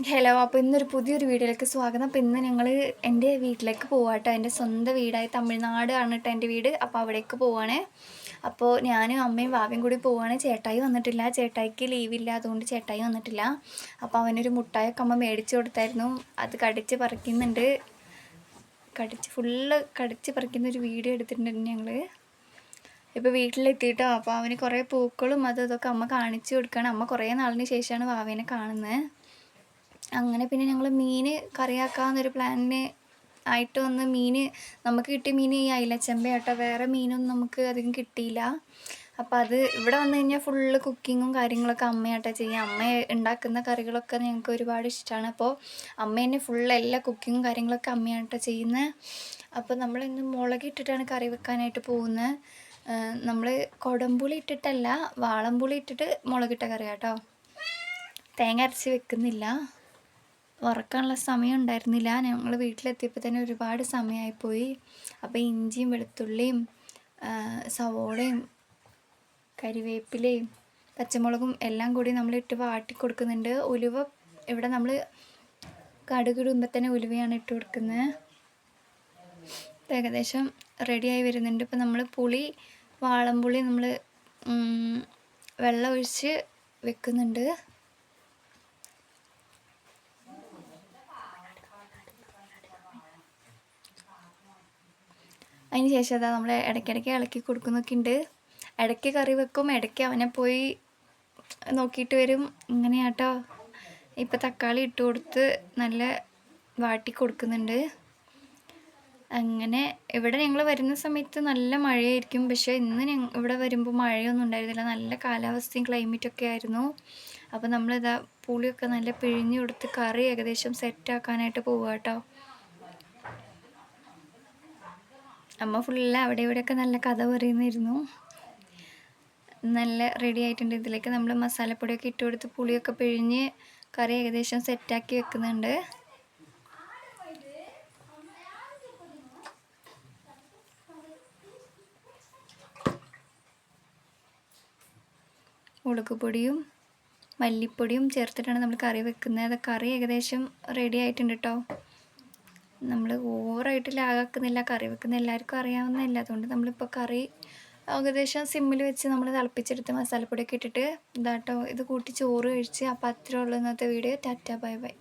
Hello, അപ്പോൾ ഇന്നൊരു പുതിയൊരു വീഡിയോയിലേക്ക് സ്വാഗതം. അപ്പോൾ ഇന്ന് ഞങ്ങൾ എൻ്റെ വീട്ടിലേക്ക് പോവാട്ടോ. എൻ്റെ സ്വന്തം വീടായ തമിഴ്നാട് ആണ് കേട്ടോ എൻ്റെ വീട്. അപ്പോൾ അവിടേക്ക് പോവാണ്. അപ്പോൾ ഞാനും അമ്മയും വാവയും കൂടി പോവാണ്. ചേട്ടായി വന്നിട്ടില്ല, ചേട്ടായിക്ക് ലീവില്ല, അതുകൊണ്ട് ചേട്ടായി വന്നിട്ടില്ല. അപ്പോൾ അവനൊരു മുട്ടായൊക്കെ അമ്മ മേടിച്ച് കൊടുത്തായിരുന്നു. അത് കടിച്ച് പറിക്കുന്നുണ്ട്. ഫുള്ള് കടിച്ച് പറിക്കുന്ന ഒരു വീഡിയോ എടുത്തിട്ടുണ്ട് ഞങ്ങൾ. ഇപ്പോൾ വീട്ടിലെത്തിയിട്ടോ. അപ്പോൾ അവന് കുറേ പൂക്കളും ഇതൊക്കെ അമ്മ കാണിച്ചു കൊടുക്കുകയാണ്. അമ്മ കുറേ നാളിന് ശേഷമാണ് വാവേനെ കാണുന്നത്. അങ്ങനെ പിന്നെ ഞങ്ങൾ മീൻ കറിയാക്കാമെന്നൊരു പ്ലാനിന് ആയിട്ട് വന്ന് നമുക്ക് കിട്ടിയ മീൻ ഈ അയിലച്ചെമ്പ കേട്ടോ. വേറെ മീനൊന്നും നമുക്ക് അധികം കിട്ടിയില്ല. അപ്പോൾ അത് ഇവിടെ വന്നു കഴിഞ്ഞാൽ ഫുള്ള് കുക്കിങ്ങും കാര്യങ്ങളൊക്കെ അമ്മയാട്ടോ ചെയ്യുക. അമ്മ ഉണ്ടാക്കുന്ന കറികളൊക്കെ ഞങ്ങൾക്ക് ഒരുപാട് ഇഷ്ടമാണ്. അപ്പോൾ അമ്മ തന്നെ ഫുള്ള് എല്ലാ കുക്കിങ്ങും കാര്യങ്ങളൊക്കെ അമ്മയാട്ടോ ചെയ്യുന്നത്. അപ്പോൾ നമ്മളിന്ന് മുളകിട്ടിട്ടാണ് കറി വെക്കാനായിട്ട് പോകുന്നത്. നമ്മൾ കുടംപുളി ഇട്ടിട്ടല്ല, വാളംപുളി ഇട്ടിട്ട് മുളകിട്ട കറി കേട്ടോ. തേങ്ങ അരച്ച് വെക്കുന്നില്ല. വറക്കാനുള്ള സമയം ഉണ്ടായിരുന്നില്ല. ഞങ്ങൾ വീട്ടിലെത്തിയപ്പോൾ തന്നെ ഒരുപാട് സമയമായിപ്പോയി. അപ്പോൾ ഇഞ്ചിയും വെളുത്തുള്ളിയും സവോളയും കരിവേപ്പിലയും പച്ചമുളകും എല്ലാം കൂടി നമ്മളിട്ട് വാട്ടി കൊടുക്കുന്നുണ്ട്. ഉലുവ ഇവിടെ നമ്മൾ കടുകിടുമ്പോൾ തന്നെ ഉലുവയാണ് ഇട്ട് കൊടുക്കുന്നത്. ഏകദേശം റെഡിയായി വരുന്നുണ്ട്. ഇപ്പോൾ നമ്മൾ വാളംപുളി നമ്മൾ വെള്ളം ഒഴിച്ച് വെക്കുന്നുണ്ട്. അതിന് ശേഷം അതാ നമ്മൾ ഇടയ്ക്കിടയ്ക്ക് ഇളക്കി കൊടുക്കുന്നൊക്കെ ഉണ്ട്. ഇടയ്ക്ക് കറി വെക്കും, ഇടയ്ക്ക് അവനെ പോയി നോക്കിയിട്ട് വരും. ഇങ്ങനെയാട്ടോ. ഇപ്പോൾ തക്കാളി ഇട്ട് കൊടുത്ത് നല്ല വാട്ടി കൊടുക്കുന്നുണ്ട്. അങ്ങനെ ഇവിടെ ഞങ്ങൾ വരുന്ന സമയത്ത് നല്ല മഴയായിരിക്കും. പക്ഷേ ഇന്ന് ഇവിടെ വരുമ്പോൾ മഴയൊന്നും ഉണ്ടായിരുന്നില്ല. നല്ല കാലാവസ്ഥയും ക്ലൈമറ്റൊക്കെ ആയിരുന്നു. അപ്പോൾ നമ്മളിതാ പുളിയൊക്കെ നല്ല പിഴിഞ്ഞ് കൊടുത്ത് കറി ഏകദേശം സെറ്റാക്കാനായിട്ട് പോവുക കേട്ടോ. അമ്മ ഫുള്ള് അവിടെ ഇവിടെയൊക്കെ നല്ല കഥ പറയുന്നിരുന്നു. നല്ല റെഡി ആയിട്ടുണ്ട്. ഇതിലേക്ക് നമ്മൾ മസാലപ്പൊടിയൊക്കെ ഇട്ട് കൊടുത്ത് പുളിയൊക്കെ പിഴിഞ്ഞ് കറി ഏകദേശം സെറ്റാക്കി വെക്കുന്നുണ്ട്. മുളകുപൊടിയും മല്ലിപ്പൊടിയും ചേർത്തിട്ടാണ് നമ്മൾ കറി വെക്കുന്നത്. കറി ഏകദേശം റെഡി ആയിട്ടുണ്ട് കേട്ടോ. നമ്മൾ ഓവറായിട്ട് ലാഗാക്കുന്നില്ല. കറി വെക്കുന്ന എല്ലാവർക്കും അറിയാവുന്നതല്ല. അതുകൊണ്ട് നമ്മളിപ്പോൾ കറി ഏകദേശം സിമ്മിൽ വെച്ച് നമ്മൾ തിളപ്പിച്ചെടുത്ത് മസാലപ്പൊടിയൊക്കെ ഇട്ടിട്ട് ഇതാട്ടോ ഇത് കൂട്ടി ചോറ് കഴിച്ച്. അപ്പോൾ അത്രേ ഉള്ളൂ ഇന്നത്തെ വീഡിയോ. Tata, bye bye.